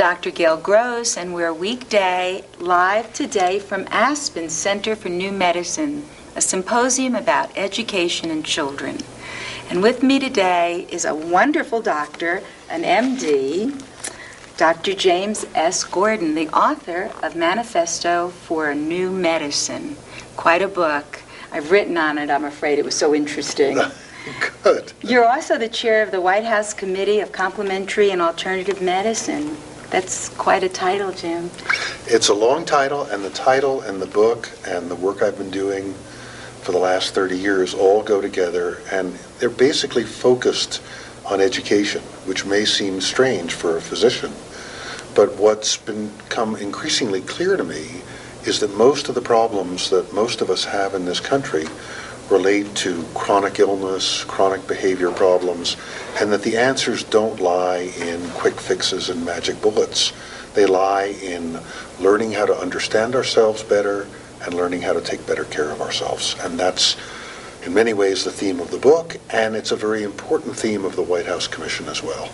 Dr. Gail Gross, and we're weekday live today from Aspen Center for New Medicine, a symposium about education in children. And with me today is a wonderful doctor, an MD, Dr. James S. Gordon, the author of Manifesto for New Medicine. Quite a book. I've written on it, I'm afraid. It was so interesting. Good. You're also the chair of the White House Committee of Complementary and Alternative Medicine. That's quite a title, Jim. It's a long title, and the title and the book and the work I've been doing for the last 30 years all go together, and they're basically focused on education, which may seem strange for a physician. But what's become increasingly clear to me is that most of the problems that most of us have in this country relate to chronic illness, chronic behavior problems, and that the answers don't lie in quick fixes and magic bullets. They lie in learning how to understand ourselves better and learning how to take better care of ourselves. And that's, in many ways, the theme of the book, and it's a very important theme of the White House Commission as well.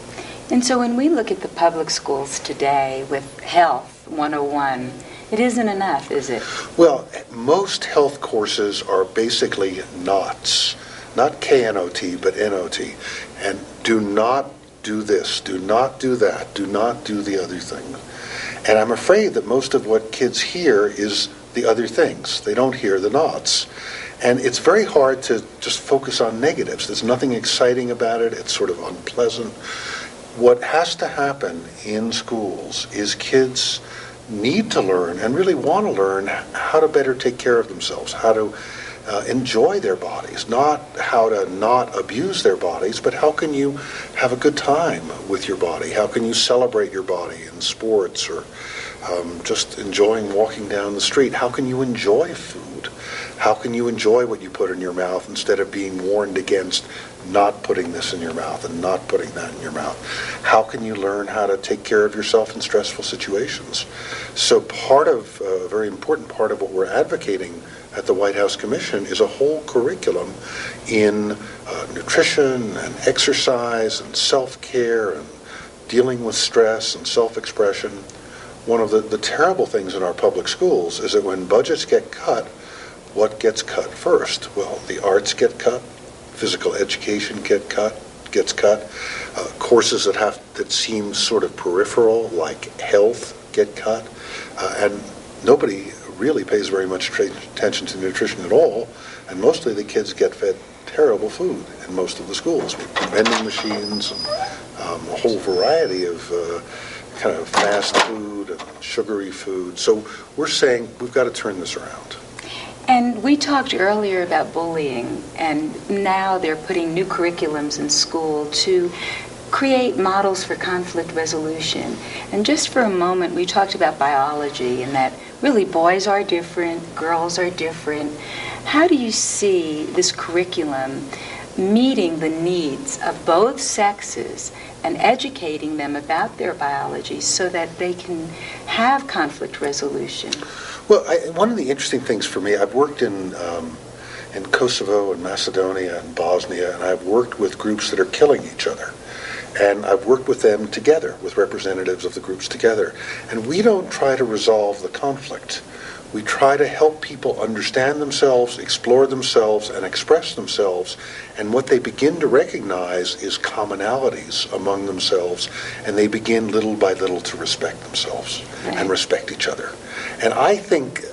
And so when we look at the public schools today with Health 101, it isn't enough, is it? Well, most health courses are basically knots, not K-N-O-T, but N-O-T. And do not do this, do not do that, do not do the other thing. And I'm afraid that most of what kids hear is the other things. They don't hear the knots. And it's very hard to just focus on negatives. There's nothing exciting about it. It's sort of unpleasant. What has to happen in schools is kids need to learn and really want to learn how to better take care of themselves, how to enjoy their bodies, not how to not abuse their bodies, but how can you have a good time with your body? How can you celebrate your body in sports or just enjoying walking down the street? How can you enjoy food? How can you enjoy what you put in your mouth instead of being warned against not putting this in your mouth and not putting that in your mouth? How can you learn how to take care of yourself in stressful situations? So a very important part of what we're advocating at the White House Commission is a whole curriculum in nutrition and exercise and self-care and dealing with stress and self-expression. One of the terrible things in our public schools is that when budgets get cut, what gets cut first? Well, the arts get cut, physical education gets cut, courses that seem sort of peripheral, like health, get cut, and nobody really pays very much attention to nutrition at all, and mostly the kids get fed terrible food in most of the schools, with vending machines and a whole variety of kind of fast food and sugary food. So we're saying we've got to turn this around. And we talked earlier about bullying, and now they're putting new curriculums in school to create models for conflict resolution. And just for a moment, we talked about biology and that really boys are different, girls are different. How do you see this curriculum meeting the needs of both sexes and educating them about their biology so that they can have conflict resolution? Well, one of the interesting things for me, I've worked in Kosovo and Macedonia and Bosnia, and I've worked with groups that are killing each other. And I've worked with them together, with representatives of the groups together. And we don't try to resolve the conflict. We try to help people understand themselves, explore themselves, and express themselves. And what they begin to recognize is commonalities among themselves, and they begin little by little to respect themselves and respect each other. And I think,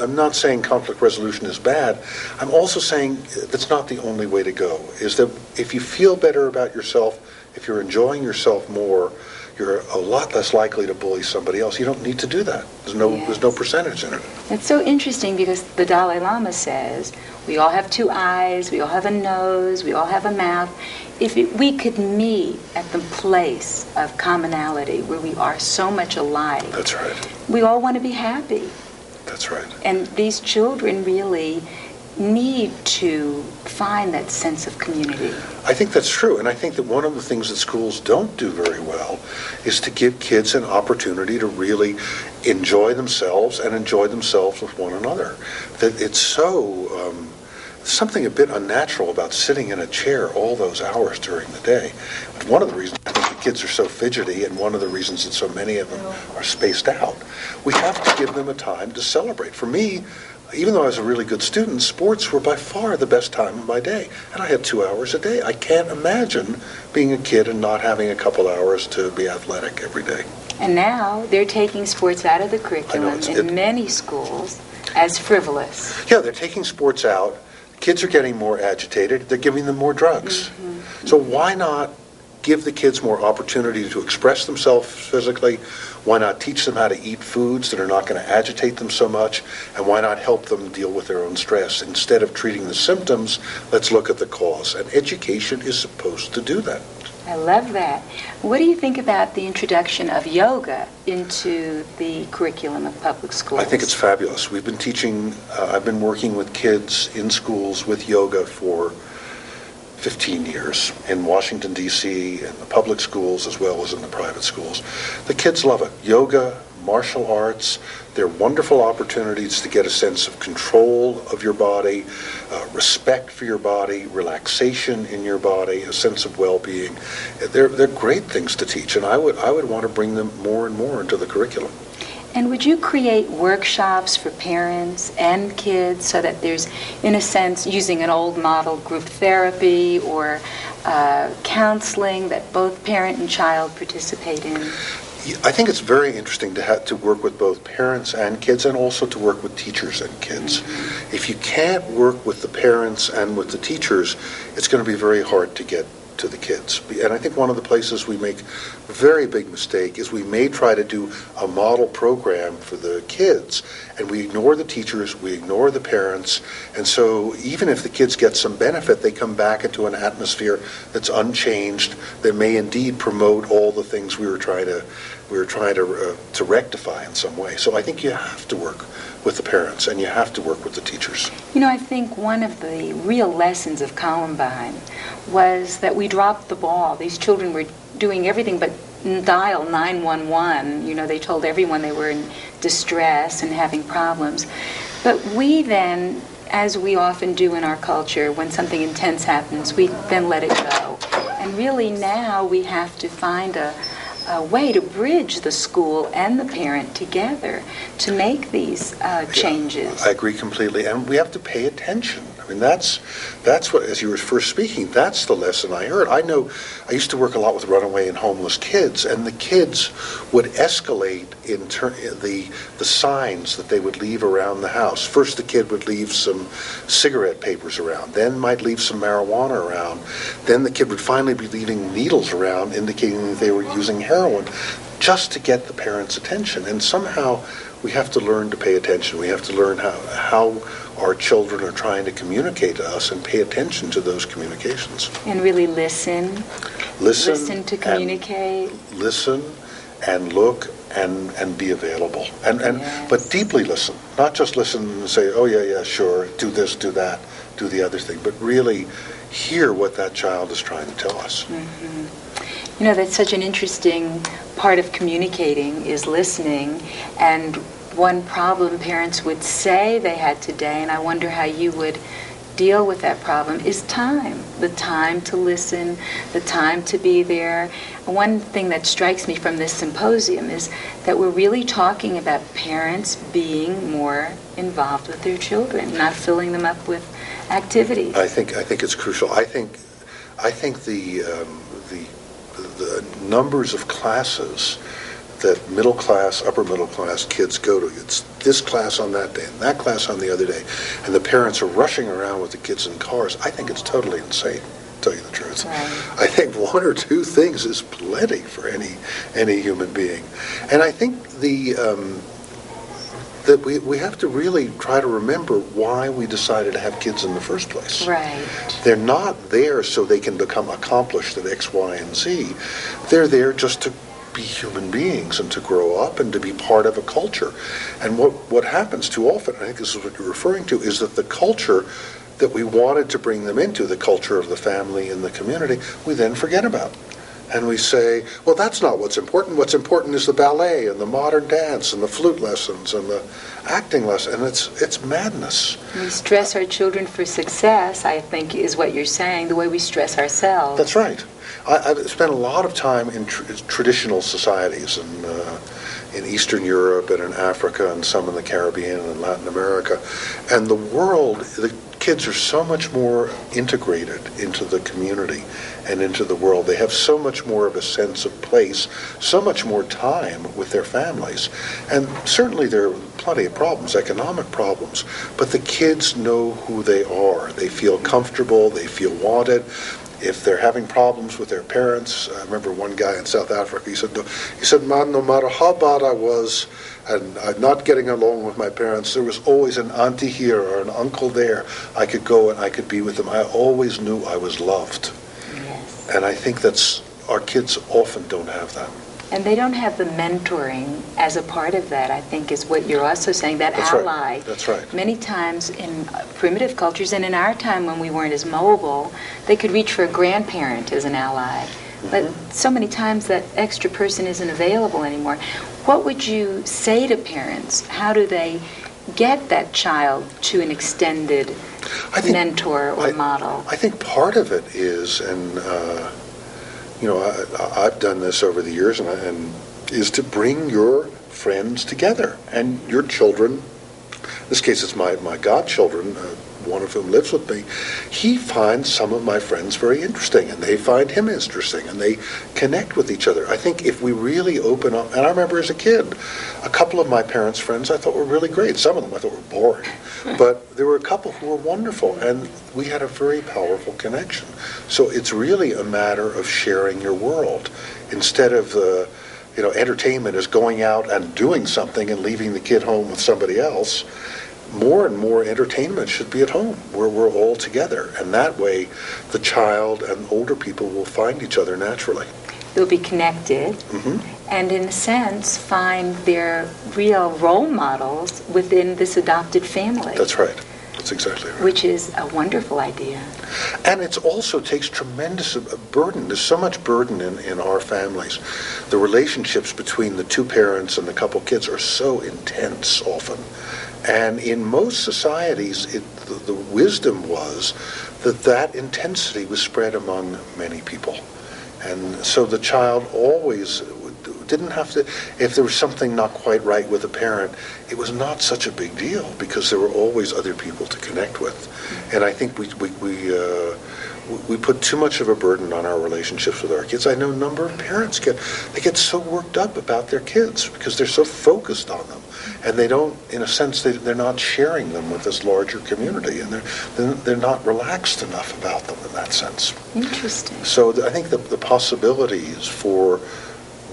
I'm not saying conflict resolution is bad. I'm also saying that's not the only way to go, is that if you feel better about yourself, if you're enjoying yourself more, you're a lot less likely to bully somebody else. You don't need to do that. There's no percentage in it. It's so interesting because the Dalai Lama says we all have two eyes, we all have a nose, we all have a mouth. If we could meet at the place of commonality where we are so much alike, that's right. We all want to be happy. That's right. And these children really need to find that sense of community. I think that's true, and I think that one of the things that schools don't do very well is to give kids an opportunity to really enjoy themselves and enjoy themselves with one another. That it's so something a bit unnatural about sitting in a chair all those hours during the day. But one of the reasons I think the kids are so fidgety, and one of the reasons that so many of them are spaced out, we have to give them a time to celebrate. For me, even though I was a really good student, sports were by far the best time of my day. And I had 2 hours a day. I can't imagine being a kid and not having a couple hours to be athletic every day. And now they're taking sports out of the curriculum in many schools as frivolous. Yeah, they're taking sports out. Kids are getting more agitated. They're giving them more drugs. Mm-hmm. So why not give the kids more opportunity to express themselves physically? Why not teach them how to eat foods that are not going to agitate them so much? And why not help them deal with their own stress? Instead of treating the symptoms, let's look at the cause. And education is supposed to do that. I love that. What do you think about the introduction of yoga into the curriculum of public schools? I think it's fabulous. We've been teaching, I've been working with kids in schools with yoga for 15 years in Washington, D.C., in the public schools as well as in the private schools. The kids love it. Yoga, martial arts, they're wonderful opportunities to get a sense of control of your body, respect for your body, relaxation in your body, a sense of well-being. They're great things to teach, and I would want to bring them more and more into the curriculum. And would you create workshops for parents and kids so that there's, in a sense, using an old model, group therapy or counseling that both parent and child participate in? I think it's very interesting to have to work with both parents and kids, and also to work with teachers and kids. Mm-hmm. If you can't work with the parents and with the teachers, it's going to be very hard to get to the kids. And I think one of the places we make a very big mistake is we may try to do a model program for the kids, and we ignore the teachers, we ignore the parents, and so even if the kids get some benefit, they come back into an atmosphere that's unchanged, that may indeed promote all the things we were trying to rectify in some way. So I think you have to work with the parents, and you have to work with the teachers. You know, I think one of the real lessons of Columbine was that we dropped the ball. These children were doing everything but dial 911. You know, they told everyone they were in distress and having problems. But we then, as we often do in our culture, when something intense happens, we then let it go. And really now we have to find a way to bridge the school and the parent together to make these changes. I agree completely, and we have to pay attention. I mean, that's what, as you were first speaking, that's the lesson I heard. I know I used to work a lot with runaway and homeless kids, and the kids would escalate in the signs that they would leave around the house. First, the kid would leave some cigarette papers around, then might leave some marijuana around, then the kid would finally be leaving needles around, indicating that they were using heroin, just to get the parents' attention. And somehow we have to learn to pay attention. We have to learn how our children are trying to communicate to us and pay attention to those communications. And really listen. Listen to communicate. Listen and look and be available. Yes. But deeply listen. Not just listen and say, oh yeah, sure, do this, do that, do the other thing, but really hear what that child is trying to tell us. Mm-hmm. You know, that's such an interesting part of communicating is listening. And one problem parents would say they had today, and I wonder how you would deal with that problem, is time. The time to listen, the time to be there. One thing that strikes me from this symposium is that we're really talking about parents being more involved with their children, not filling them up with activities. I think it's crucial. I think the numbers of classes that middle class, upper middle class kids go to, it's this class on that day and that class on the other day, and the parents are rushing around with the kids in cars. I think it's totally insane, to tell you the truth. Right. I think one or two things is plenty for any human being. And I think that we have to really try to remember why we decided to have kids in the first place. Right. They're not there so they can become accomplished at X, Y, and Z. They're there just to be human beings and to grow up and to be part of a culture. And what happens too often, I think this is what you're referring to, is that the culture that we wanted to bring them into, the culture of the family and the community, we then forget about. And we say, well, that's not what's important. What's important is the ballet and the modern dance and the flute lessons and the acting lesson. And it's madness. We stress our children for success, I think, is what you're saying, the way we stress ourselves. That's right. I've spent a lot of time in traditional societies in Eastern Europe and in Africa and some in the Caribbean and Latin America. And the kids are so much more integrated into the community and into the world. They have so much more of a sense of place, so much more time with their families. And certainly there are plenty of problems, economic problems, but the kids know who they are. They feel comfortable, they feel wanted. If they're having problems with their parents, I remember one guy in South Africa, he said, man, no matter how bad I was and I'm not getting along with my parents, there was always an auntie here or an uncle there. I could go and I could be with them. I always knew I was loved. Yes. And I think our kids often don't have that. And they don't have the mentoring as a part of that, I think, is what you're also saying, that That's ally. Right. That's right. Many times in primitive cultures, and in our time when we weren't as mobile, they could reach for a grandparent as an ally. Mm-hmm. But so many times that extra person isn't available anymore. What would you say to parents? How do they get that child to an extended mentor or model? I think part of it is, and I've done this over the years, and is to bring your friends together and your children. In this case, it's my godchildren, one of whom lives with me. He finds some of my friends very interesting, and they find him interesting, and they connect with each other. I think if we really open up, and I remember as a kid, a couple of my parents' friends I thought were really great. Some of them I thought were boring, but there were a couple who were wonderful, and we had a very powerful connection. So it's really a matter of sharing your world instead of entertainment is going out and doing something and leaving the kid home with somebody else. More and more entertainment should be at home, where we're all together. And that way, the child and older people will find each other naturally. They'll be connected, and in a sense, find their real role models within this adopted family. That's right. That's exactly right. Which is a wonderful idea. And it also takes tremendous burden. There's so much burden in our families. The relationships between the two parents and the couple kids are so intense often. And in most societies, the wisdom was that intensity was spread among many people. And so the child always didn't have to, if there was something not quite right with a parent, it was not such a big deal because there were always other people to connect with. And I think we put too much of a burden on our relationships with our kids. I know a number of parents get so worked up about their kids because they're so focused on them. And they don't, in a sense, they're not sharing them with this larger community, and they're not relaxed enough about them in that sense. Interesting. So I think the possibilities for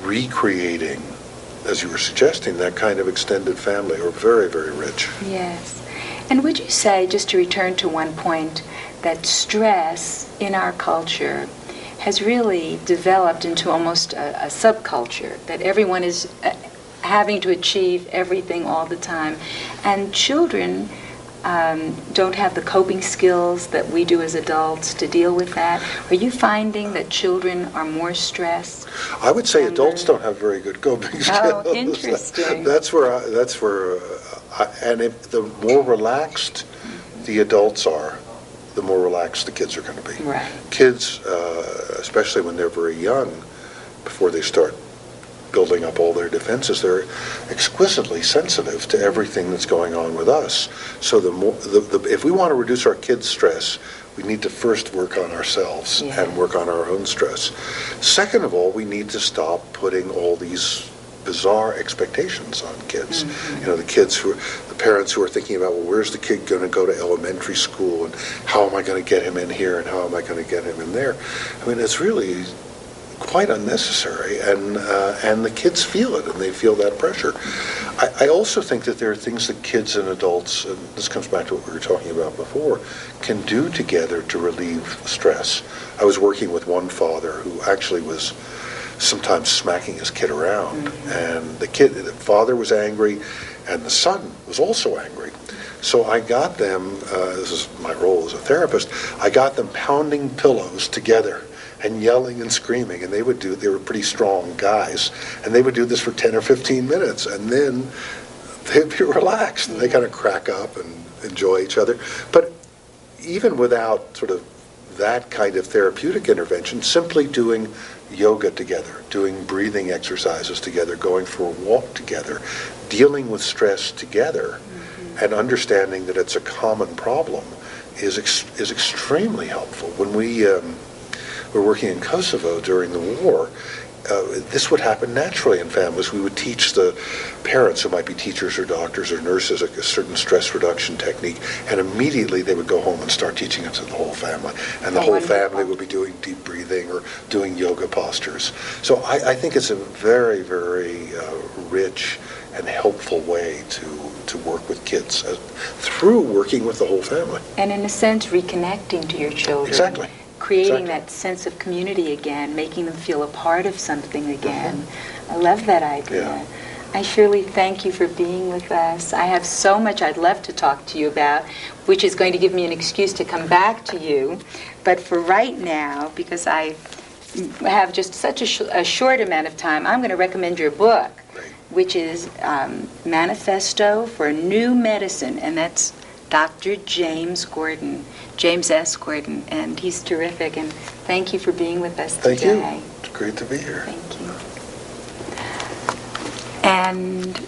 recreating, as you were suggesting, that kind of extended family are very, very rich. Yes. And would you say, just to return to one point, that stress in our culture has really developed into almost a subculture, that everyone is having to achieve everything all the time, and children don't have the coping skills that we do as adults to deal with that? Are you finding that children are more stressed? I would say adults don't have very good coping skills. Oh, interesting. That's where, and if the more relaxed the adults are, the more relaxed the kids are going to be. Right. Kids, especially when they're very young, before they start building up all their defenses, they're exquisitely sensitive to everything that's going on with us. So if we want to reduce our kids' stress, we need to first work on ourselves and work on our own stress. Second of all, we need to stop putting all these bizarre expectations on kids. Mm-hmm. The parents who are thinking about, well, where's the kid going to go to elementary school, and how am I going to get him in here, and how am I going to get him in there? I mean, it's really quite unnecessary, and the kids feel it, and they feel that pressure. I also think that there are things that kids and adults, and this comes back to what we were talking about before, can do together to relieve stress. I was working with one father who actually was sometimes smacking his kid around, and the father was angry, and the son was also angry. So I got them, this is my role as a therapist, I got them pounding pillows together and yelling and screaming, and they were pretty strong guys, and they would do this for 10 or 15 minutes, and then they'd be relaxed, and they kind of crack up and enjoy each other. But even without sort of that kind of therapeutic intervention, simply doing yoga together, doing breathing exercises together, going for a walk together, dealing with stress together, and understanding that it's a common problem is extremely helpful. When we were working in Kosovo during the war, this would happen naturally in families. We would teach the parents, who might be teachers or doctors or nurses, a certain stress reduction technique, and immediately they would go home and start teaching it to the whole family. And the whole family would be doing deep breathing or doing yoga postures. So I think it's a very, very rich and helpful way to work with kids through working with the whole family. And in a sense, reconnecting to your children. Exactly. Creating that sense of community again, making them feel a part of something again. I love that idea. Yeah. I surely thank you for being with us. I have so much I'd love to talk to you about, which is going to give me an excuse to come back to you. But for right now, because I have just such a short amount of time, I'm going to recommend your book, which is Manifesto for New Medicine, and that's Dr. James S. Gordon, and he's terrific, and thank you for being with us today. Thank you. It's great to be here. Thank you. And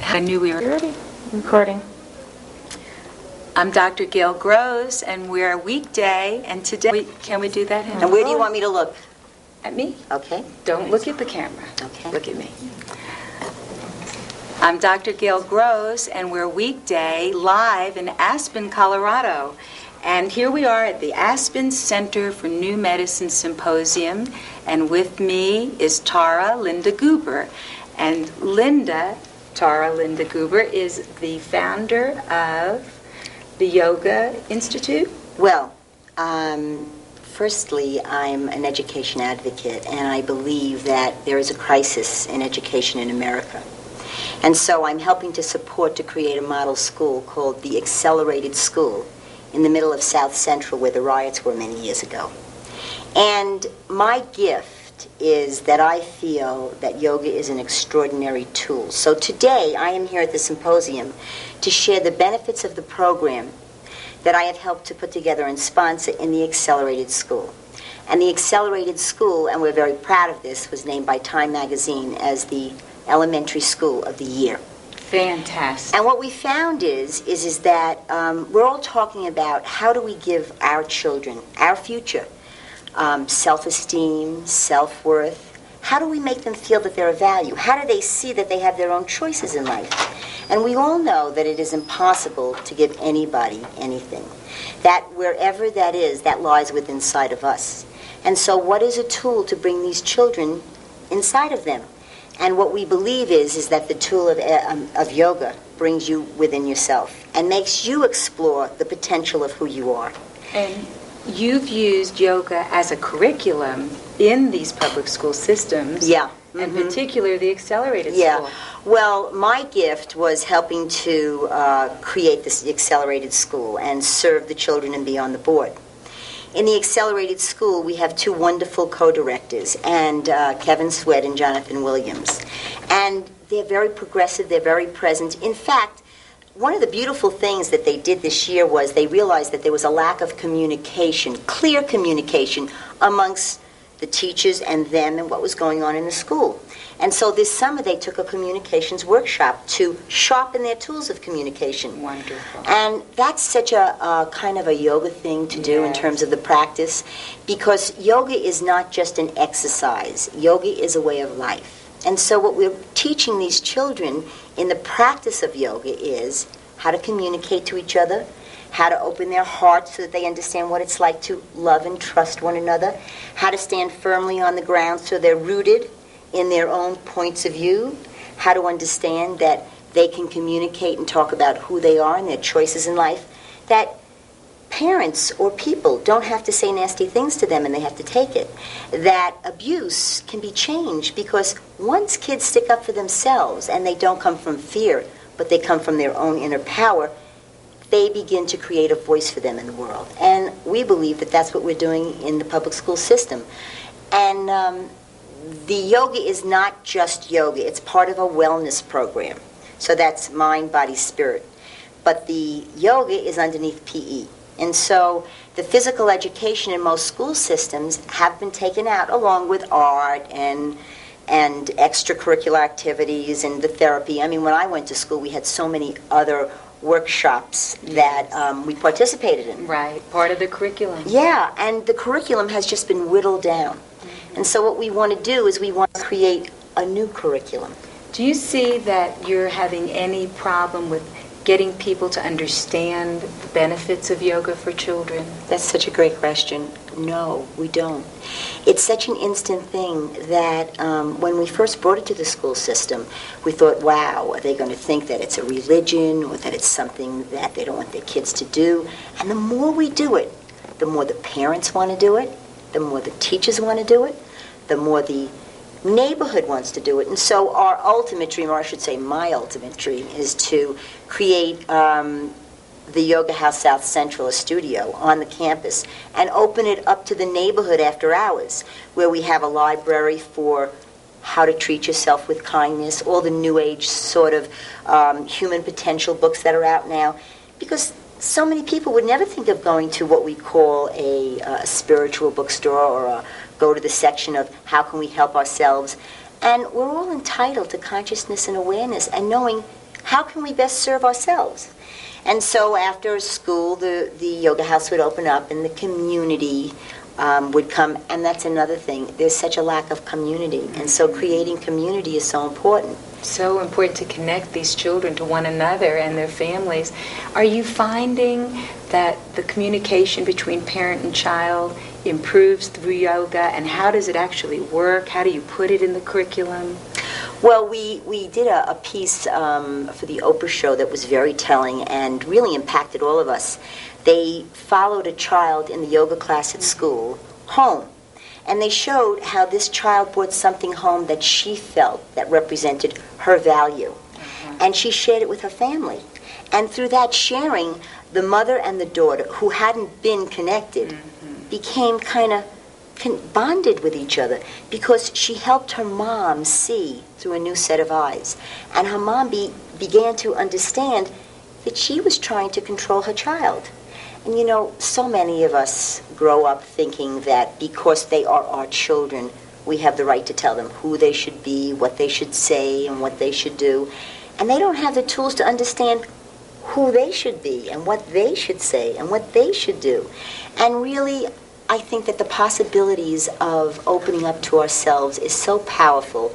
I knew we were ready. Recording. I'm Dr. Gail Gross, and we're a weekday, and today, can we do that? And where do you want me to look? At me. Okay. Don't look at the camera. Okay. Look at me. I'm Dr. Gail Gross, and we're weekday live in Aspen, Colorado. And here we are at the Aspen Center for New Medicine Symposium, and with me is Lynda Guber. And Tara Lynda Guber is the founder of the Yoga Institute. Well, firstly, I'm an education advocate, and I believe that there is a crisis in education in America. And so I'm helping to support to create a model school called the Accelerated School in the middle of South Central, where the riots were many years ago. And my gift is that I feel that yoga is an extraordinary tool. So today I am here at the symposium to share the benefits of the program that I have helped to put together and sponsor in the Accelerated School. And the Accelerated School, and we're very proud of this, was named by Time Magazine as the Elementary School of the Year. Fantastic. And what we found is that we're all talking about how do we give our children, our future, self-esteem, self-worth. How do we make them feel that they're of value? How do they see that they have their own choices in life? And we all know that it is impossible to give anybody anything. That wherever that is, that lies within inside of us. And so what is a tool to bring these children inside of them? And what we believe is that the tool of yoga brings you within yourself and makes you explore the potential of who you are. And you've used yoga as a curriculum in these public school systems. Yeah. In particular, the Accelerated Yeah. School. Well, my gift was helping to create this Accelerated School and serve the children and be on the board. In the Accelerated School, we have two wonderful co-directors, and Kevin Sweat and Jonathan Williams. And they're very progressive, they're very present. In fact, one of the beautiful things that they did this year was they realized that there was a lack of communication, clear communication, amongst the teachers and them and what was going on in the school. And so this summer they took a communications workshop to sharpen their tools of communication. Wonderful. And that's such a kind of a yoga thing to do in terms of the practice, because yoga is not just an exercise. Yoga is a way of life. And so what we're teaching these children in the practice of yoga is how to communicate to each other, how to open their hearts so that they understand what it's like to love and trust one another, how to stand firmly on the ground so they're rooted in their own points of view, how to understand that they can communicate and talk about who they are and their choices in life, that parents or people don't have to say nasty things to them and they have to take it, that abuse can be changed because once kids stick up for themselves and they don't come from fear, but they come from their own inner power, they begin to create a voice for them in the world. And we believe that that's what we're doing in the public school system. And the yoga is not just yoga. It's part of a wellness program. So that's mind, body, spirit. But the yoga is underneath PE. And so the physical education in most school systems have been taken out, along with art and extracurricular activities and the therapy. I mean, when I went to school, we had so many other workshops that we participated in. Right, part of the curriculum. Yeah, and the curriculum has just been whittled down. Mm-hmm. And so what we want to do is we want to create a new curriculum. Do you see that you're having any problem with getting people to understand the benefits of yoga for children? That's such a great question. No, we don't. It's such an instant thing that when we first brought it to the school system, we thought, wow, are they going to think that it's a religion or that it's something that they don't want their kids to do? And the more we do it, the more the parents want to do it, the more the teachers want to do it, the more the neighborhood wants to do it. And so our ultimate dream, or I should say my ultimate dream, is to create the Yoga House South Central, a studio on the campus, and open it up to the neighborhood after hours, where we have a library for how to treat yourself with kindness, all the new age sort of human potential books that are out now. Because so many people would never think of going to what we call a spiritual bookstore or go to the section of how can we help ourselves. And we're all entitled to consciousness and awareness and knowing how can we best serve ourselves. And so after school, the yoga house would open up and the community would come. And that's another thing. There's such a lack of community. And so creating community is so important. So important to connect these children to one another and their families. Are you finding that the communication between parent and child improves through yoga, and how does it actually work? How do you put it in the curriculum? Well, we did a piece for the Oprah show that was very telling and really impacted all of us. They followed a child in the yoga class at school home. And they showed how this child brought something home that she felt that represented her value. Mm-hmm. And she shared it with her family. And through that sharing, the mother and the daughter, who hadn't been connected, became kind of bonded with each other because she helped her mom see through a new set of eyes. And her mom began to understand that she was trying to control her child. And you know, so many of us grow up thinking that because they are our children, we have the right to tell them who they should be, what they should say, and what they should do. And they don't have the tools to understand who they should be and what they should say and what they should do. And really, I think that the possibilities of opening up to ourselves is so powerful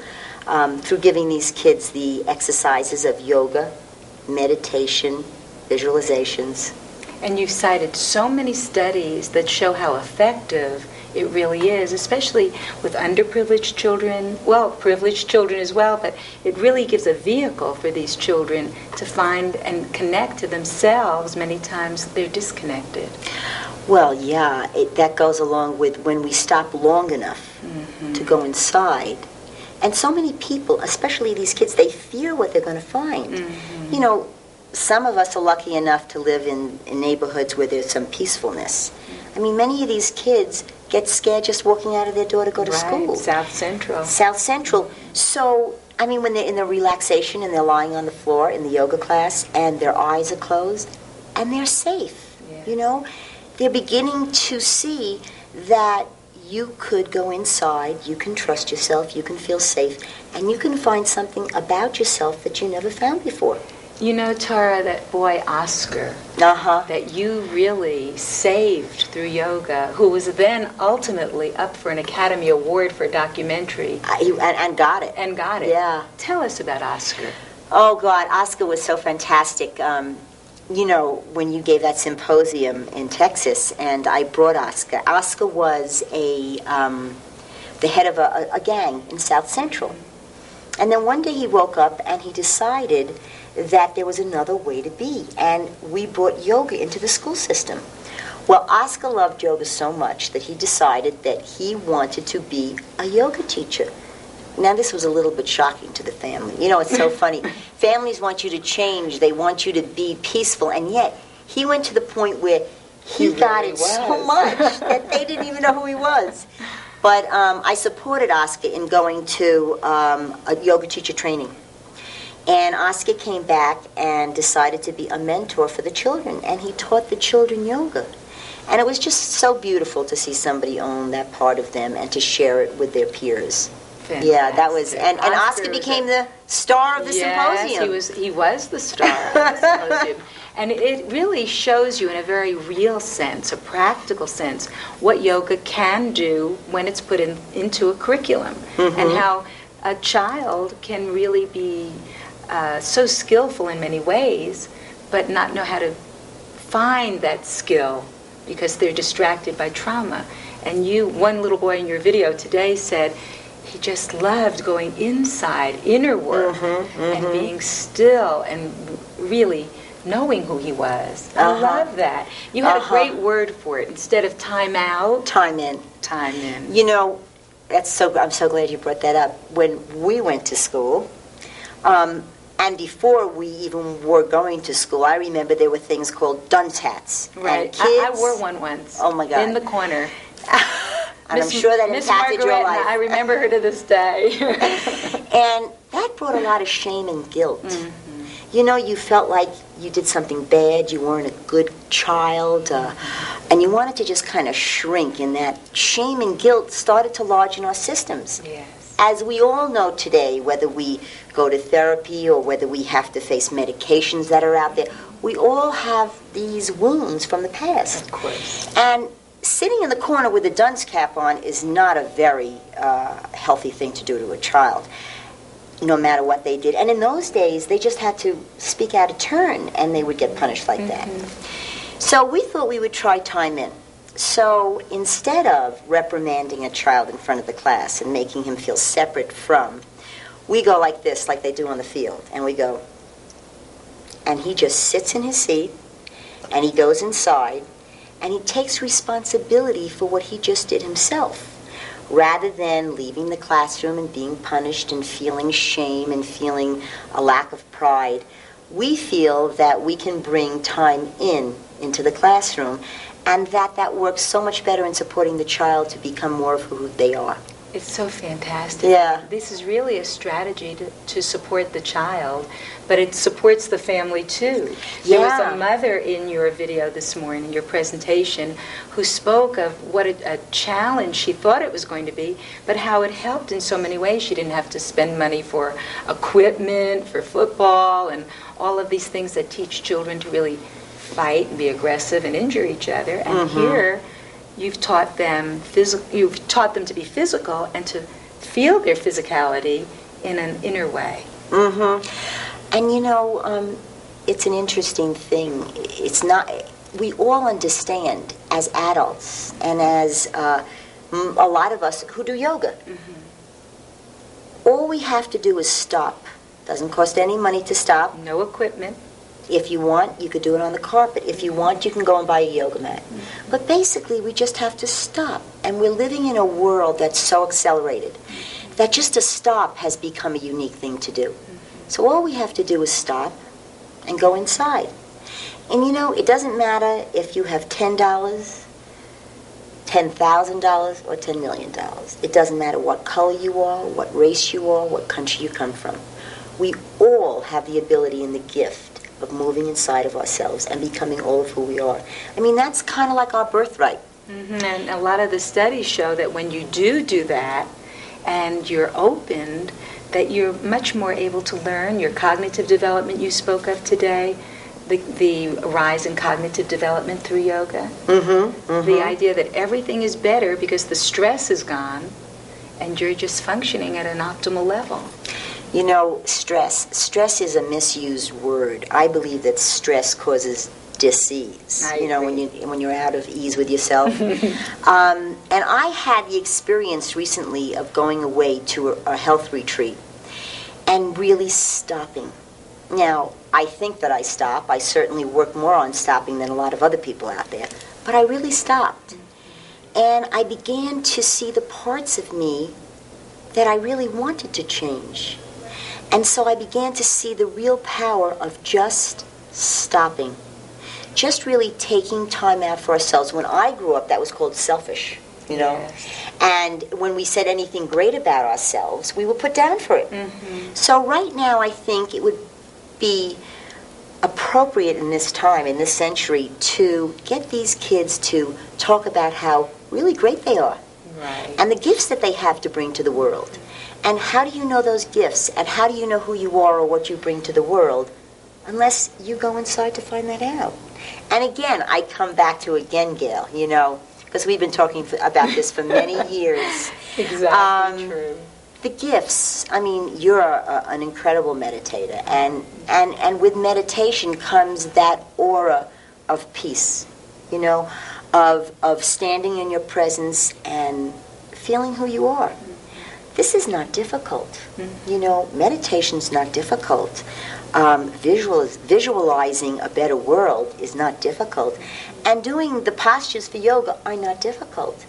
through giving these kids the exercises of yoga, meditation, visualizations. And you've cited so many studies that show how effective it really is, especially with underprivileged children, well, privileged children as well, but it really gives a vehicle for these children to find and connect to themselves. Many times they're disconnected. Well, yeah, that goes along with when we stop long enough to go inside. And so many people, especially these kids, they fear what they're going to find. You know, some of us are lucky enough to live in neighborhoods where there's some peacefulness. I mean, many of these kids get scared just walking out of their door to go to school. South Central. South Central. So, I mean, when they're in the relaxation and they're lying on the floor in the yoga class and their eyes are closed and they're safe, you know, they're beginning to see that you could go inside, you can trust yourself, you can feel safe, and you can find something about yourself that you never found before. You know, Tara, that boy Oscar that you really saved through yoga, who was then ultimately up for an Academy Award for a documentary. And got it. And got it. Yeah. Tell us about Oscar. Oh, God, Oscar was so fantastic. You know, when you gave that symposium in Texas, and I brought Oscar. Oscar was the head of a gang in South Central. And then one day he woke up and he decided that there was another way to be. And we brought yoga into the school system. Well, Oscar loved yoga so much that he decided that he wanted to be a yoga teacher. Now, this was a little bit shocking to the family. You know, it's so funny. Families want you to change. They want you to be peaceful. And yet, He went to the point where he got it so much that they didn't even know who he was. But I supported Oscar in going to a yoga teacher training. And Oscar came back and decided to be a mentor for the children, and he taught the children yoga. And it was just so beautiful to see somebody own that part of them and to share it with their peers. Fantastic. Yeah, that was, and Oscar became the star of the symposium. He was the star of the symposium. And it really shows you in a very real sense, a practical sense, what yoga can do when it's put into a curriculum, and how a child can really be so skillful in many ways, but not know how to find that skill because they're distracted by trauma. And one little boy in your video today said he just loved going inside, inner work, and being still and really knowing who he was. I love that. You had a great word for it. Instead of time out, time in. Time in. You know, I'm so glad you brought that up. When we went to school, and before we even were going to school, I remember there were things called dunce hats. Right. And kids, I wore one once. Oh my God. In the corner. And I'm sure that impacted your life. I remember her to this day. And that brought a lot of shame and guilt. You know, you felt like you did something bad, you weren't a good child, and you wanted to just kind of shrink, and that shame and guilt started to lodge in our systems. Yes. As we all know today, whether we go to therapy or whether we have to face medications that are out there, we all have these wounds from the past. Of course. And sitting in the corner with a dunce cap on is not a very healthy thing to do to a child, no matter what they did. And in those days, they just had to speak out of turn, and they would get punished like that. So we thought we would try time in. So instead of reprimanding a child in front of the class and making him feel separate from, we go like this, like they do on the field, and we go, and he just sits in his seat, and he goes inside, and he takes responsibility for what he just did himself, rather than leaving the classroom and being punished and feeling shame and feeling a lack of pride. We feel that we can bring time into the classroom, and that works so much better in supporting the child to become more of who they are. It's so fantastic. Yeah. This is really a strategy to support the child, but it supports the family too. There was a mother in your video this morning, in your presentation, who spoke of what a challenge she thought it was going to be, but how it helped in so many ways. She didn't have to spend money for equipment, for football, and all of these things that teach children to really fight and be aggressive and injure each other. And here, you've taught them to be physical and to feel their physicality in an inner way. And you know, it's an interesting thing. It's not. We all understand as adults and as a lot of us who do yoga. All we have to do is stop. Doesn't cost any money to stop. No equipment. If you want, you could do it on the carpet. If you want, you can go and buy a yoga mat. But basically, we just have to stop. And we're living in a world that's so accelerated that just to stop has become a unique thing to do. So all we have to do is stop and go inside. And you know, it doesn't matter if you have $10, $10,000, or $10 million. It doesn't matter what color you are, what race you are, what country you come from. We all have the ability and the gift of moving inside of ourselves and becoming all of who we are. I mean, that's kind of like our birthright. And a lot of the studies show that when you do that and you're opened, that you're much more able to learn. Your cognitive development you spoke of today, the rise in cognitive development through yoga, the idea that everything is better because the stress is gone and you're just functioning at an optimal level. You know, stress is a misused word. I believe that stress causes disease. You know, when you're out of ease with yourself. And I had the experience recently of going away to a health retreat and really stopping. Now, I think that I stop. I certainly work more on stopping than a lot of other people out there. But I really stopped. And I began to see the parts of me that I really wanted to change. And so I began to see the real power of just stopping. just really taking time out for ourselves. When I grew up, that was called selfish, you know. Yes. And when we said anything great about ourselves, we were put down for it. So right now, I think it would be appropriate in this time, in this century, to get these kids to talk about how really great they are. Right. And the gifts that they have to bring to the world. And how do you know those gifts? And how do you know who you are or what you bring to the world unless you go inside to find that out? And again, I come back to Gail, you know, because we've been talking about this for many years. Exactly true. The gifts, I mean, you're an incredible meditator. And with meditation comes that aura of peace, you know, of standing in your presence and feeling who you are. This is not difficult. You know, meditation's not difficult. Visualizing a better world is not difficult. And doing the postures for yoga are not difficult.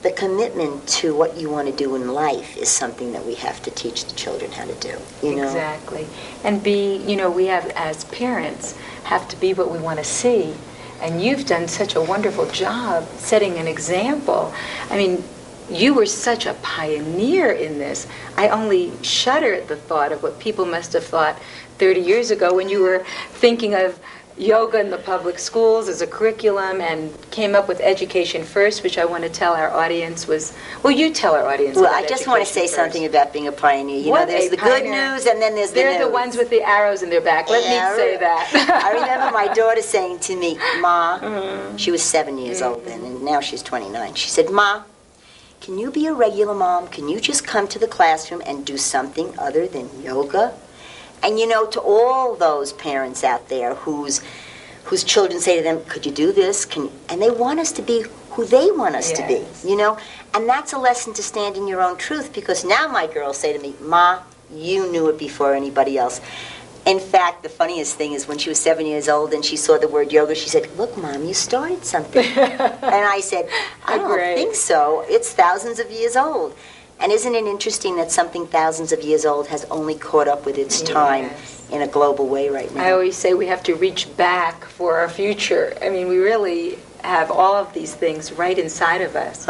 The commitment to what you want to do in life is something that we have to teach the children how to do, you know? Exactly. And we have, as parents, have to be what we want to see. And you've done such a wonderful job setting an example. I mean, you were such a pioneer in this. I only shudder at the thought of what people must have thought 30 years ago when you were thinking of yoga in the public schools as a curriculum and came up with Education First, which I want to tell our audience was, well, you tell our audience Well, about I just want to say Education something about being a pioneer. You know, there's the good news and then there's the They're news. the ones with the arrows in their back. Let me say that. I remember my daughter saying to me, Ma, she was 7 years old then, and now she's 29. She said, Ma, can you be a regular mom? Can you just come to the classroom and do something other than yoga? And you know, to all those parents out there whose children say to them, could you do this? And they want us to be who they want us to be, you know? And that's a lesson to stand in your own truth, because now my girls say to me, Ma, you knew it before anybody else. In fact, the funniest thing is when she was 7 years old and she saw the word yoga, she said, look, Mom, you started something. And I said, I don't think so. It's thousands of years old. And isn't it interesting that something thousands of years old has only caught up with its time in a global way right now? I always say we have to reach back for our future. I mean, we really have all of these things right inside of us.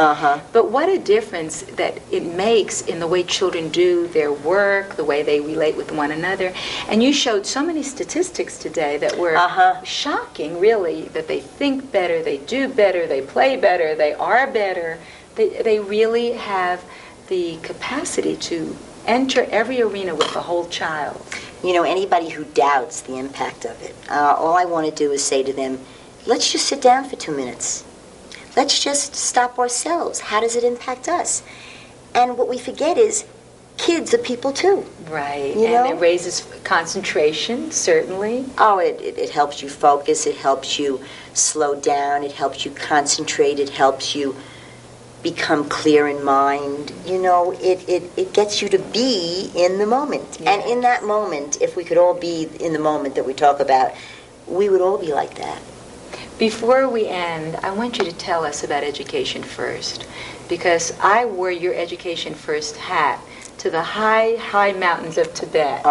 But what a difference that it makes in the way children do their work, the way they relate with one another. And you showed so many statistics today that were shocking, really, that they think better, they do better, they play better, they are better. They really have the capacity to enter every arena with the whole child. You know, anybody who doubts the impact of it, all I want to do is say to them, let's just sit down for 2 minutes. Let's just stop ourselves. How does it impact us? And what we forget is kids are people too. Right, you know? And it raises concentration, certainly. Oh, it helps you focus, it helps you slow down, it helps you concentrate, it helps you become clear in mind. You know, it gets you to be in the moment. And in that moment, if we could all be in the moment that we talk about, we would all be like that. Before we end, I want you to tell us about Education First, because I wore your Education First hat to the high, high mountains of Tibet.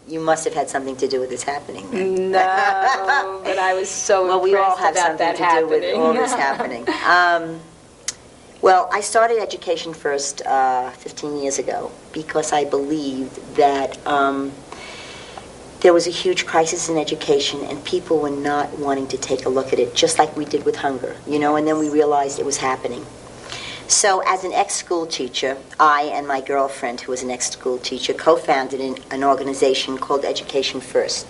You must have had something to do with this happening then. No, but I was so well, we all have about something to do with all this happening. Well, I started Education First 15 years ago because I believed that there was a huge crisis in education and people were not wanting to take a look at it, just like we did with hunger, you know, and then we realized it was happening. So as an ex-school teacher, I and my girlfriend, who was an ex-school teacher, co-founded an organization called Education First,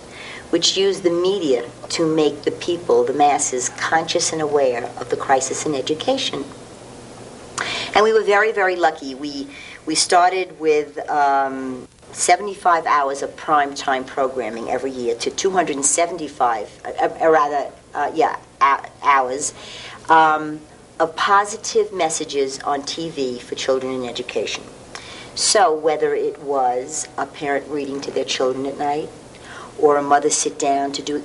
which used the media to make the people, the masses, conscious and aware of the crisis in education. And we were very, very lucky. We started with 75 hours of prime time programming every year to 275, hours of positive messages on TV for children in education. So whether it was a parent reading to their children at night, or a mother sitting down to do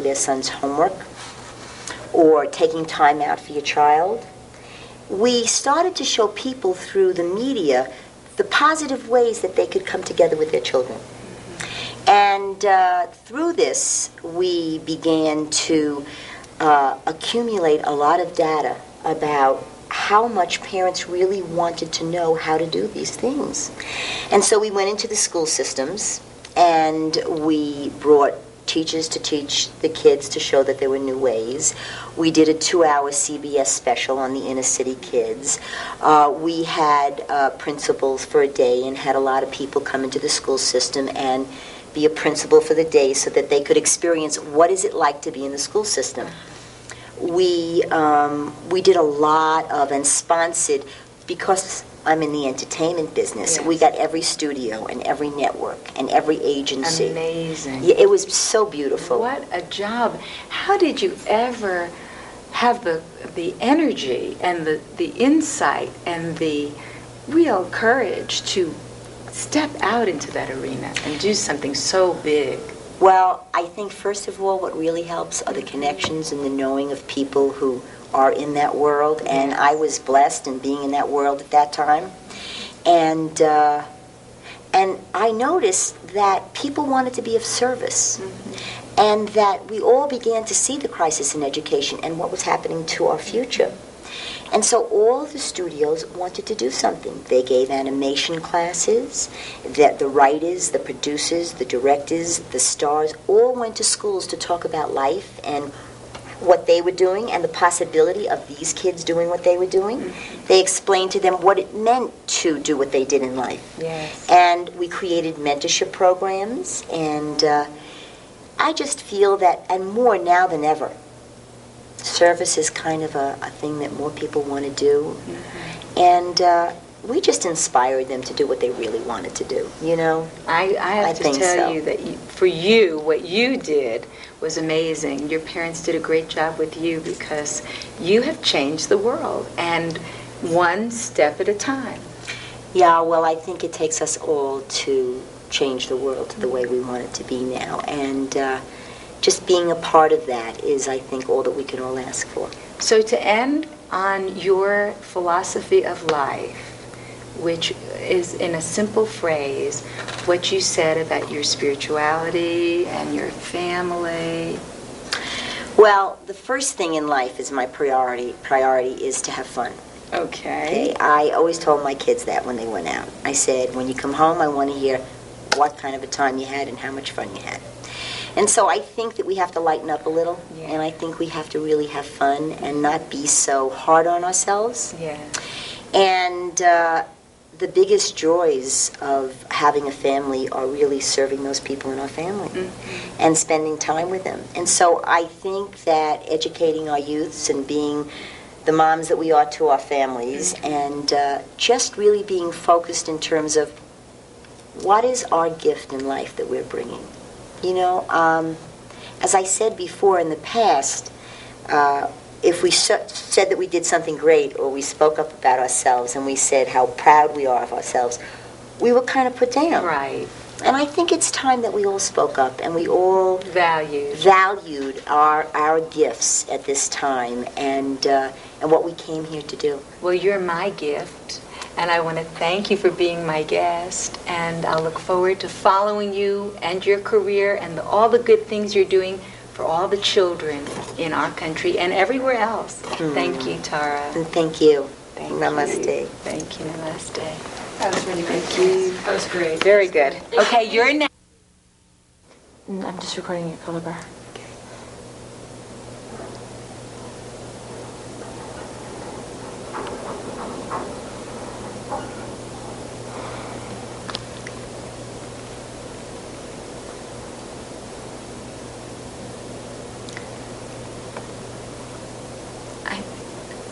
their son's homework, or taking time out for your child, we started to show people through the media the positive ways that they could come together with their children. And through this, we began to accumulate a lot of data about how much parents really wanted to know how to do these things. And so we went into the school systems, and we brought teachers to teach the kids to show that there were new ways. We did a 2-hour CBS special on the inner city kids. We had principals for a day and had a lot of people come into the school system and be a principal for the day so that they could experience what is it like to be in the school system. We did a lot of, and sponsored, because I'm in the entertainment business, Yes. we got every studio and every network and every agency. Amazing. Yeah, it was so beautiful. What a job. How did you ever have the energy and the insight and the real courage to step out into that arena and do something so big? Well, I think first of all, what really helps are the connections and the knowing of people who are in that world, and I was blessed in being in that world at that time. And I noticed that people wanted to be of service, and that we all began to see the crisis in education and what was happening to our future. And so all the studios wanted to do something. They gave animation classes, that the writers, the producers, the directors, the stars all went to schools to talk about life and what they were doing and the possibility of these kids doing what they were doing. They explained to them what it meant to do what they did in life. Yes. And we created mentorship programs, and I just feel that, and more now than ever, service is kind of a thing that more people want to do. And we just inspired them to do what they really wanted to do, you know? I have to think tell so. you that for you, what you did was amazing. Your parents did a great job with you because you have changed the world, and one step at a time. Yeah, well, I think it takes us all to change the world to the way we want it to be now. And just being a part of that is, I think, all that we can all ask for. So to end on your philosophy of life, which is in a simple phrase, what you said about your spirituality and your family. Well, the first thing in life is my priority. Priority is to have fun. Okay. I always told my kids that when they went out. I said, when you come home, I want to hear what kind of a time you had and how much fun you had. And so I think that we have to lighten up a little, and I think we have to really have fun and not be so hard on ourselves. Yeah. And the biggest joys of having a family are really serving those people in our family and spending time with them. And so I think that educating our youths and being the moms that we are to our families and just really being focused in terms of what is our gift in life that we're bringing. You know, as I said before in the past, if we said that we did something great or we spoke up about ourselves and we said how proud we are of ourselves, we were kind of put down. Right. And I think it's time that we all spoke up and we all valued our gifts at this time and what we came here to do. Well, you're my gift, and I want to thank you for being my guest, and I'll look forward to following you and your career and all the good things you're doing for all the children in our country and everywhere else. Thank you, Tara. And thank you. Thank Namaste. you. Thank you. Namaste. That was really good. Thank you. That was great. Very good. Okay, you're next. I'm just recording your color bar.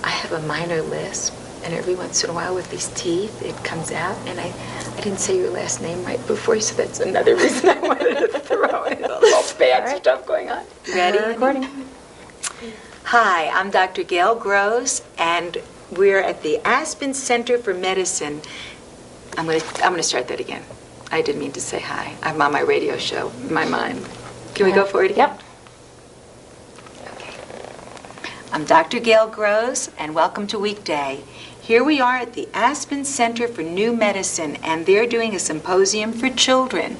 I have a minor lisp, and every once in a while with these teeth, it comes out, and I didn't say your last name right before, so that's another reason I wanted to throw in a little bad stuff going on. Ready? Recording. Hi, I'm Dr. Gail Gross, and we're at the Aspen Center for Medicine. I'm gonna start that again. I didn't mean to say hi. I'm on my radio show in my mind. Can we go for it again? Yep. Okay. I'm Dr. Gail Gross, and welcome to Weekday. Here we are at the Aspen Center for New Medicine, and they're doing a symposium for children.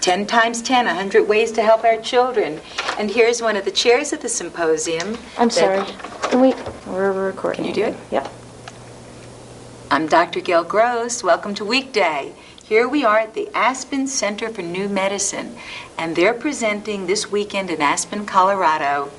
10 times 10, 100 ways to help our children. And here's one of the chairs of the symposium. I'm sorry. We're recording. Can you do it? Yep. I'm Dr. Gail Gross. Welcome to Weekday. Here we are at the Aspen Center for New Medicine, and they're presenting this weekend in Aspen, Colorado,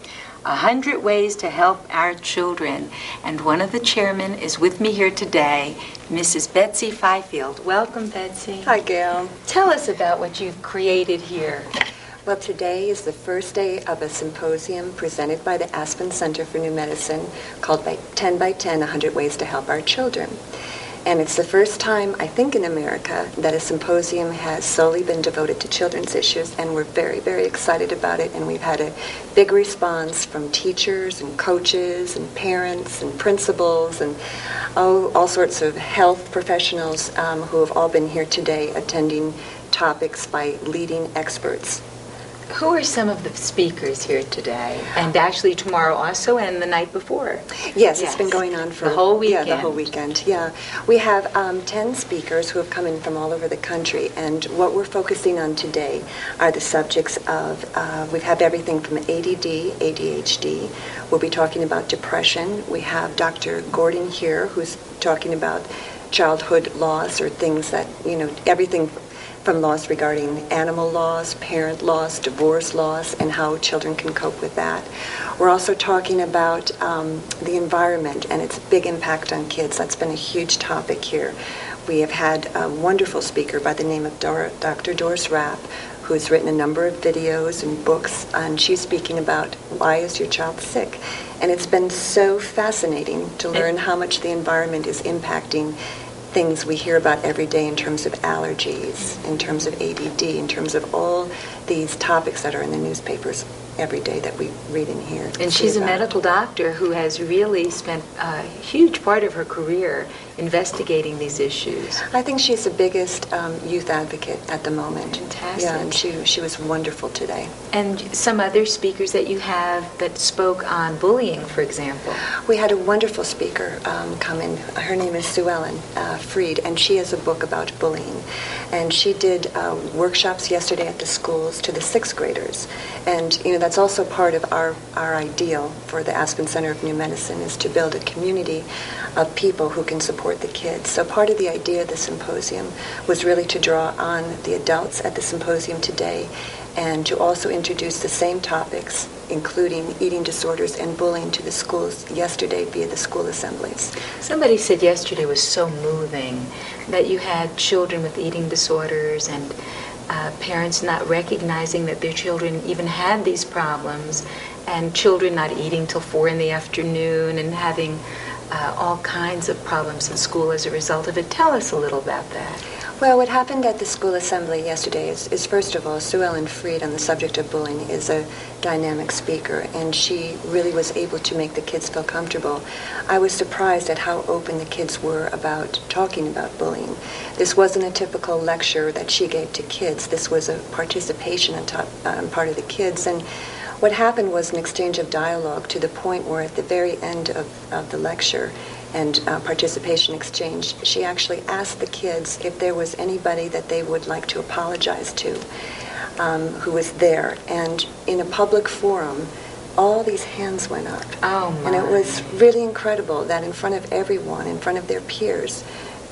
100 ways to help our children. And one of the chairmen is with me here today, Mrs. Betsy Fifield. Welcome, Betsy. Hi, Gail. Tell us about what you've created here. Well, today is the first day of a symposium presented by the Aspen Center for New Medicine called 10 by 10, 100 Ways to Help Our Children. And it's the first time, I think, in America that a symposium has solely been devoted to children's issues, and we're very, very excited about it. And we've had a big response from teachers and coaches and parents and principals and all sorts of health professionals who have all been here today attending topics by leading experts. Who are some of the speakers here today? And actually tomorrow also, and the night before? Yes, it's been going on for the whole weekend. Yeah, the whole weekend. Yeah, we have 10 speakers who have come in from all over the country, and what we're focusing on today are the subjects of we have everything from ADD, ADHD. We'll be talking about depression. We have Dr. Gordon here, who's talking about childhood loss, or things that, everything from laws regarding animal laws, parent loss, divorce loss, and how children can cope with that. We're also talking about the environment and its big impact on kids. That's been a huge topic here. We have had a wonderful speaker by the name of Dr. Doris Rapp, who's written a number of videos and books, and she's speaking about why is your child sick. And it's been so fascinating to learn how much the environment is impacting things we hear about every day in terms of allergies, in terms of ADD, in terms of all these topics that are in the newspapers every day that we read and hear. And she's a medical doctor who has really spent a huge part of her career investigating these issues. I think she's the biggest youth advocate at the moment. Fantastic. Yeah, and she was wonderful today. And some other speakers that you have that spoke on bullying, for example. We had a wonderful speaker come in. Her name is Sue Ellen Freed, and she has a book about bullying. And she did workshops yesterday at the schools to the 6th graders. And, that's also part of our ideal for the Aspen Center of New Medicine, is to build a community of people who can support the kids. So part of the idea of the symposium was really to draw on the adults at the symposium today, and to also introduce the same topics, including eating disorders and bullying, to the schools yesterday via the school assemblies. Somebody said yesterday was so moving that you had children with eating disorders and parents not recognizing that their children even had these problems, and children not eating till 4 in the afternoon and having all kinds of problems in school as a result of it. Tell us a little about that. Well, what happened at the school assembly yesterday is first of all, Sue Ellen Freed on the subject of bullying is a dynamic speaker, and she really was able to make the kids feel comfortable. I was surprised at how open the kids were about talking about bullying. This wasn't a typical lecture that she gave to kids. This was a participation on part of the kids, and what happened was an exchange of dialogue to the point where at the very end of the lecture and participation exchange, she actually asked the kids if there was anybody that they would like to apologize to who was there. And in a public forum, all these hands went up. Oh, my. And it was really incredible that in front of everyone, in front of their peers,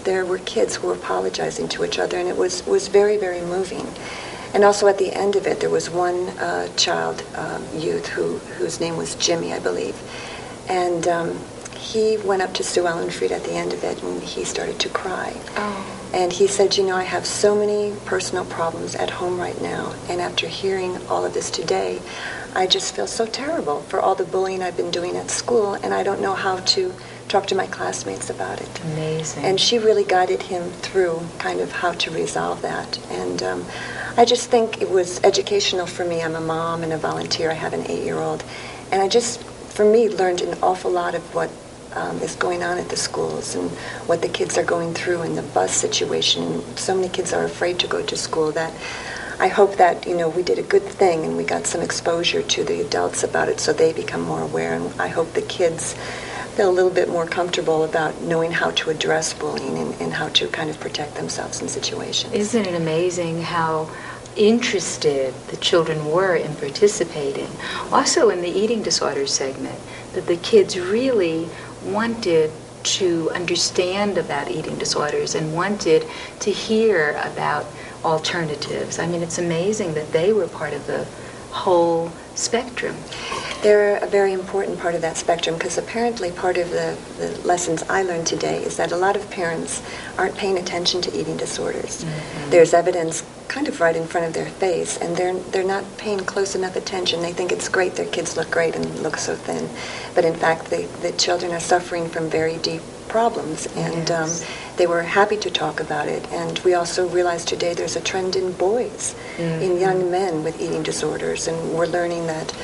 there were kids who were apologizing to each other, and it was very, very moving. And also at the end of it, there was one youth whose name was Jimmy, I believe. And he went up to Sue Ellen Freed at the end of it, and he started to cry. Oh. And he said, I have so many personal problems at home right now, and after hearing all of this today, I just feel so terrible for all the bullying I've been doing at school, and I don't know how to talk to my classmates about it. Amazing. And she really guided him through kind of how to resolve that. And I just think it was educational for me. I'm a mom and a volunteer. I have an 8-year-old. And I just, for me, learned an awful lot of what is going on at the schools and what the kids are going through in the bus situation. So many kids are afraid to go to school that I hope that, we did a good thing and we got some exposure to the adults about it so they become more aware. And I hope the kids feel a little bit more comfortable about knowing how to address bullying and how to kind of protect themselves in situations. Isn't it amazing how interested the children were in participating? Also in the eating disorders segment, that the kids really wanted to understand about eating disorders and wanted to hear about alternatives. I mean, it's amazing that they were part of the whole spectrum. They're a very important part of that spectrum, because apparently part of the lessons I learned today is that a lot of parents aren't paying attention to eating disorders. Mm-hmm. There's evidence kind of right in front of their face, and they're not paying close enough attention. They think it's great their kids look great and look so thin, but in fact the children are suffering from very deep problems, and yes. They were happy to talk about it. And we also realized today there's a trend in boys, mm-hmm. in young men with eating disorders, and we're learning that,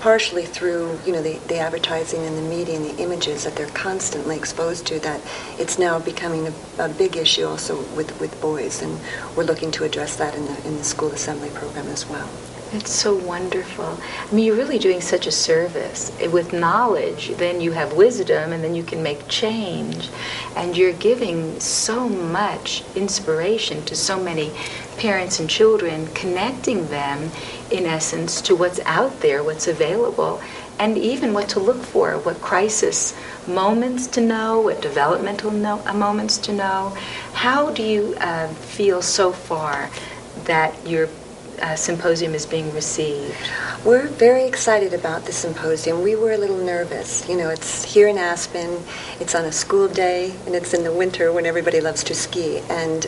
partially through, the advertising and the media and the images that they're constantly exposed to, that it's now becoming a big issue also with boys, and we're looking to address that in the school assembly program as well. It's so wonderful. I mean, you're really doing such a service. With knowledge, then you have wisdom, and then you can make change. And you're giving so much inspiration to so many parents and children, connecting them, in essence, to what's out there, what's available, and even what to look for, what crisis moments to know, what developmental moments to know. How do you feel so far that your symposium is being received? We're very excited about the symposium. We were a little nervous. It's here in Aspen, it's on a school day, and it's in the winter when everybody loves to ski. And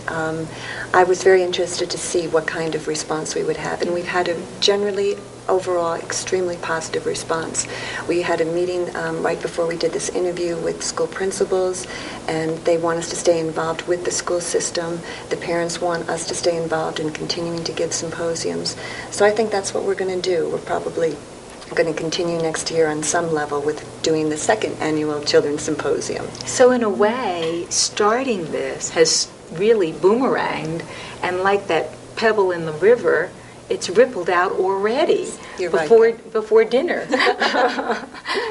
I was very interested to see what kind of response we would have. And we've had a generally overall extremely positive response. We had a meeting right before we did this interview with school principals, and they want us to stay involved with the school system. The parents want us to stay involved in continuing to give symposiums. So I think that's what we're going to do. We're probably going to continue next year on some level with doing the second annual Children's Symposium. So in a way, starting this has really boomeranged, and like that pebble in the river, it's rippled out already before dinner.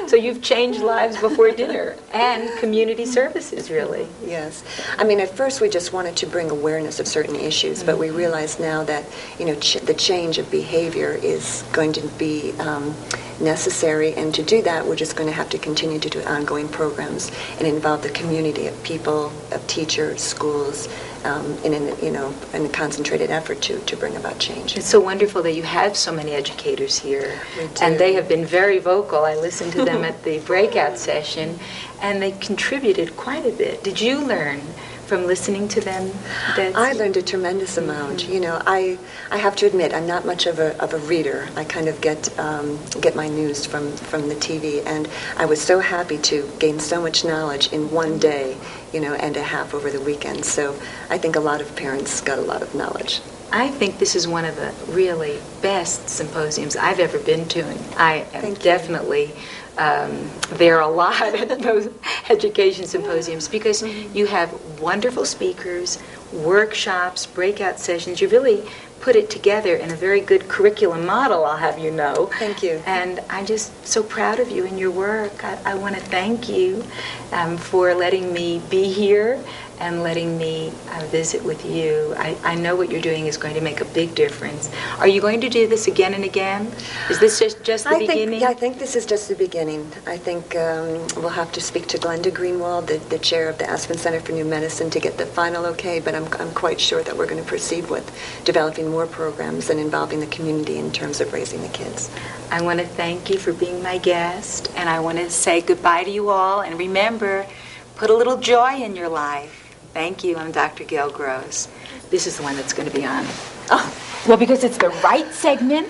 So you've changed lives before dinner and community services, really. Yes. I mean, at first we just wanted to bring awareness of certain issues, mm-hmm. but we realize now that, the change of behavior is going to be necessary, and to do that, we're just going to have to continue to do ongoing programs and involve the community of people, of teachers, schools, in a concentrated effort to bring about change. It's so wonderful that you have so many educators here, and they have been very vocal. I listened to them at the breakout session, and they contributed quite a bit. Did you learn from listening to them? I learned a tremendous amount. I have to admit, I'm not much of a reader. I kind of get my news from the TV, and I was so happy to gain so much knowledge in one day, and a half over the weekend. So I think a lot of parents got a lot of knowledge. I think this is one of the really best symposiums I've ever been to, and I am definitely there a lot at those education symposiums, because mm-hmm. you have wonderful speakers, workshops, breakout sessions. You really put it together in a very good curriculum model, I'll have you know. Thank you. And I'm just so proud of you and your work. I want to thank you for letting me be here and letting me visit with you. I know what you're doing is going to make a big difference. Are you going to do this again and again? Is this just the beginning? I think this is just the beginning. I think we'll have to speak to Lynda Greenwald, the chair of the Aspen Center for New Medicine, to get the final okay, but I'm quite sure that we're going to proceed with developing more programs and involving the community in terms of raising the kids. I want to thank you for being my guest, and I want to say goodbye to you all, and remember, put a little joy in your life. Thank you. I'm Dr. Gail Gross. This is the one that's going to be on. Oh, well, because it's the right segment